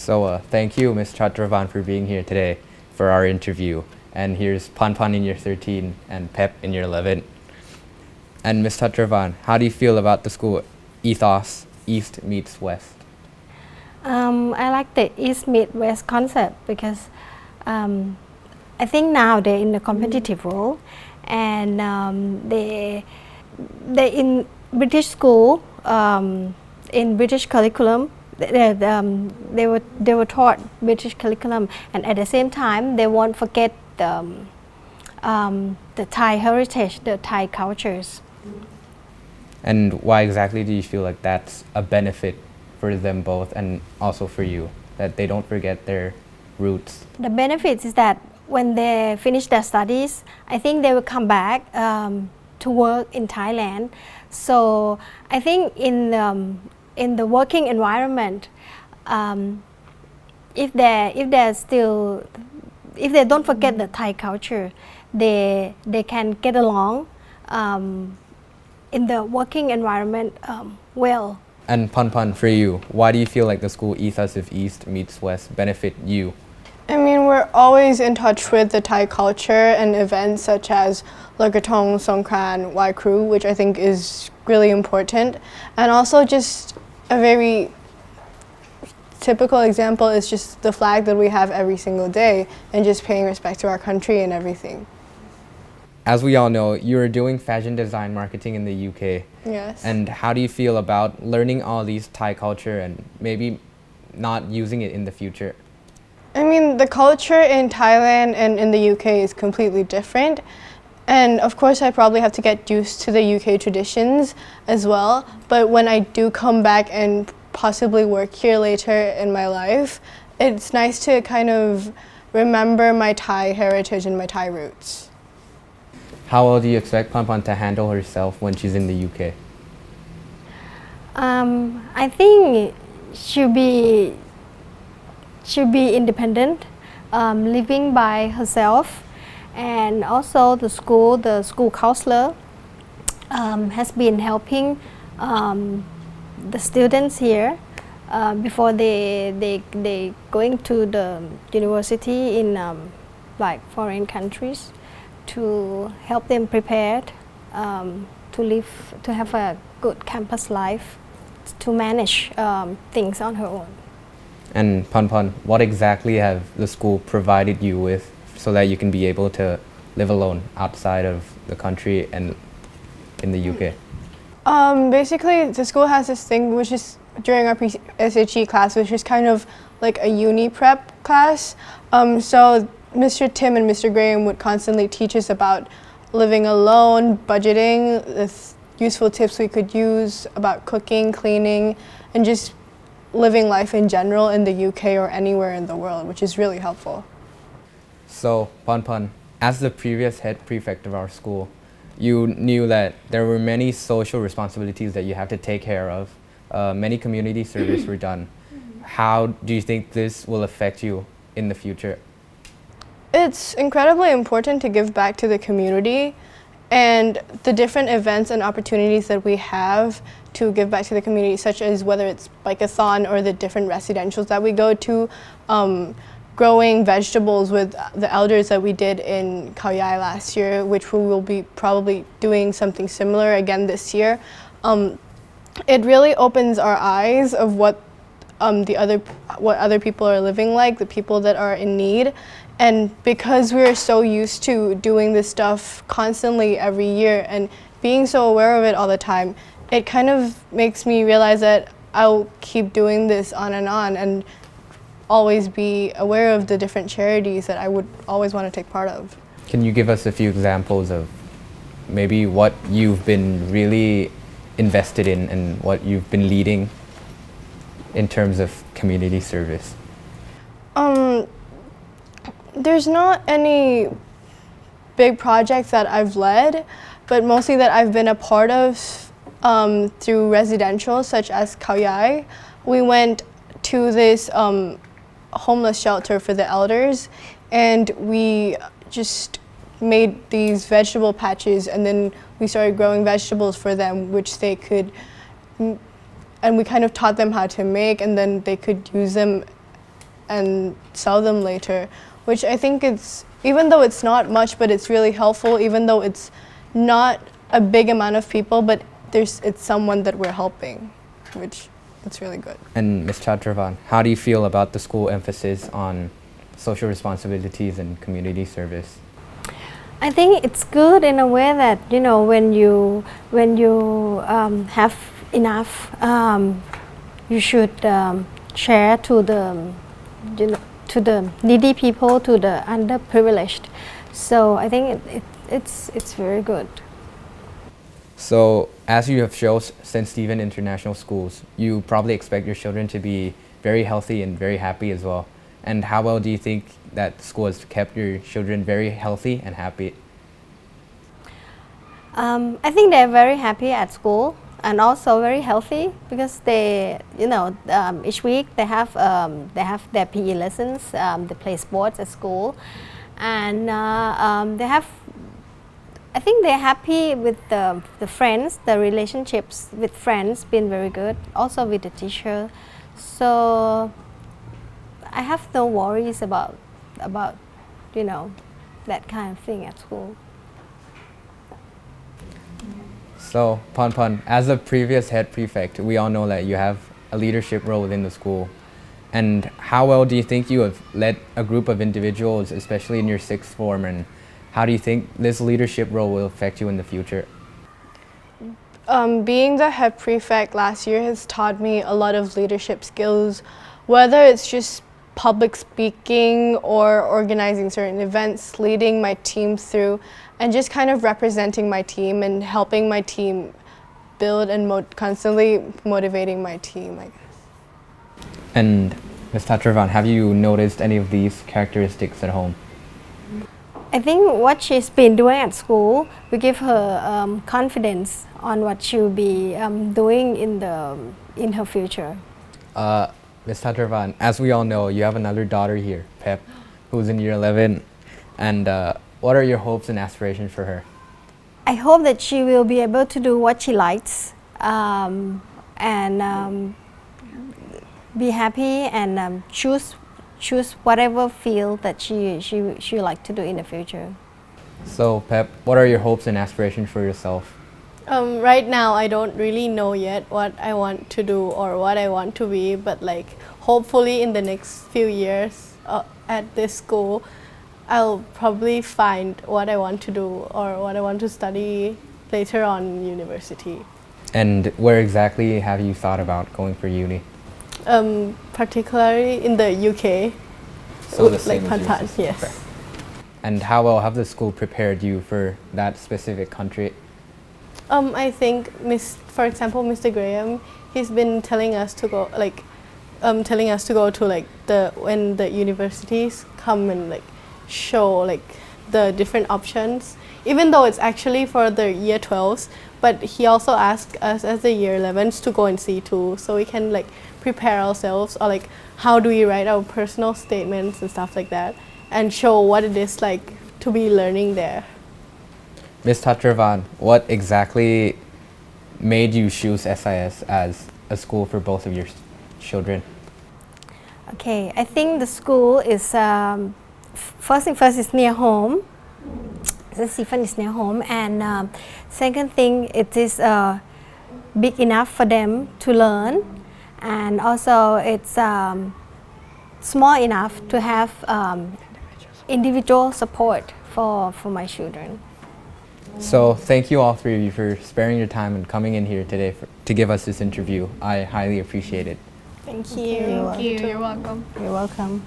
Thank you, Ms. Tatravan, for being here today for our interview. And here's Pan Pan in year 13 and Pep in year 11. And Ms. Tatravan, how do you feel about the school ethos, East meets West? I like the East meet West concept because I think now they're in a competitive role, and they in British school, in British curriculum. They were taught British curriculum, and at the same time they won't forget the Thai heritage, the Thai cultures. And why exactly do you feel like that's a benefit for them both and also for you, that they don't forget their roots? The benefits is that when they finish their studies, I think they will come back to work in Thailand. So I think in the working environment, if they don't forget the Thai culture, they can get along in the working environment well. And Pan Pan, for you, why do you feel like the school ethos of East meets West benefit you? I mean, we're always in touch with the Thai culture and events such as Loikatong, Songkran, Wai Kru, which I think is really important. And also just a very typical example is just the flag that we have every single day and just paying respect to our country and everything. As we all know, you're doing fashion design marketing in the UK. Yes. And how do you feel about learning all these Thai culture and maybe not using it in the future? I mean, the culture in Thailand and in the UK is completely different. And of course, I probably have to get used to the UK traditions as well. But when I do come back and possibly work here later in my life, it's nice to kind of remember my Thai heritage and my Thai roots. How well do you expect Pan Pan to handle herself when she's in the UK? I think she'll be independent, living by herself, and also the school counselor has been helping the students here before they going to the university in like foreign countries, to help them prepared to have a good campus life, to manage things on her own. And Pan Pan, what exactly have the school provided you with so that you can be able to live alone outside of the country and in the UK? Basically, the school has this thing which is during our SHE class, which is kind of like a uni prep class. So Mr. Tim and Mr. Graham would constantly teach us about living alone, budgeting, the useful tips we could use about cooking, cleaning, and just living life in general in the UK or anywhere in the world, which is really helpful. So, Pan Pan, as the previous head prefect of our school, you knew that there were many social responsibilities that you have to take care of. Many community service were done. How do you think this will affect you in the future? It's incredibly important to give back to the community, and the different events and opportunities that we have to give back to the community, such as whether it's bike-a-thon or the different residentials that we go to, growing vegetables with the elders that we did in Khao Yai last year, which we will be probably doing something similar again this year. It really opens our eyes of what other people are living like, the people that are in need. And because we're so used to doing this stuff constantly every year and being so aware of it all the time, it kind of makes me realize that I'll keep doing this on and always be aware of the different charities that I would always want to take part of. Can you give us a few examples of maybe what you've been really invested in and what you've been leading in terms of community service? There's not any big projects that I've led, but mostly that I've been a part of through residential, such as Khao Yai. We went to this homeless shelter for the elders, and we just made these vegetable patches, and then we started growing vegetables for them, which they could, and we kind of taught them how to make, and then they could use them and sell them later, which I think it's, even though it's not much, but it's really helpful, even though it's not a big amount of people, but it's someone that we're helping, which it's really good. And Ms. Tatravan, how do you feel about the school emphasis on social responsibilities and community service? I think it's good in a way that, you know, when you have enough, you should share to the, you know, to the needy people, to the underprivileged. So I think it's very good. So, as you have shown St. Stephen International Schools, you probably expect your children to be very healthy and very happy as well. And how well do you think that school has kept your children very healthy and happy? I think they're very happy at school and also very healthy because they, you know, each week they have their PE lessons, they play sports at school, and they have. I think they're happy with the friends, the relationships with friends been very good, also with the teacher. So I have no worries about you know, that kind of thing at school. So, Pan, as a previous head prefect, we all know that you have a leadership role within the school. And how well do you think you have led a group of individuals, especially in your sixth form, and how do you think this leadership role will affect you in the future? Being the head prefect last year has taught me a lot of leadership skills, whether it's just public speaking or organizing certain events, leading my team through, and just kind of representing my team and helping my team build and constantly motivating my team, I guess. And Ms. Tatravan, have you noticed any of these characteristics at home? I think what she's been doing at school will give her confidence on what she'll be doing in her future. Ms. Tatravan, as we all know, you have another daughter here, Pep, who's in year 11. And what are your hopes and aspirations for her? I hope that she will be able to do what she likes and be happy and choose whatever field that she would like to do in the future. So, Pep, what are your hopes and aspirations for yourself? Right now, I don't really know yet what I want to do or what I want to be, but like hopefully in the next few years at this school, I'll probably find what I want to do or what I want to study later on in university. And where exactly have you thought about going for uni? Particularly in the UK, So the same like as Pan, yours. yes. Okay. And how well have the school prepared you for that specific country? I think, for example, Mr. Graham, he's been telling us to go, to like when the universities come and like show like the different options, even though it's actually for the year 12s, but he also asked us as the year 11s to go and see too, so we can like prepare ourselves, or like how do we write our personal statements and stuff like that, and show what it is like to be learning there. Ms. Tatravan, what exactly made you choose SIS as a school for both of your children? Okay, I think the school is first thing first is near home. The Stephen is near home, and second thing, it is big enough for them to learn, and also it's small enough to have individual support for my children. So thank you all three of you for sparing your time and coming in here today to give us this interview. I highly appreciate it. Thank you. Thank you. You're welcome. You're welcome.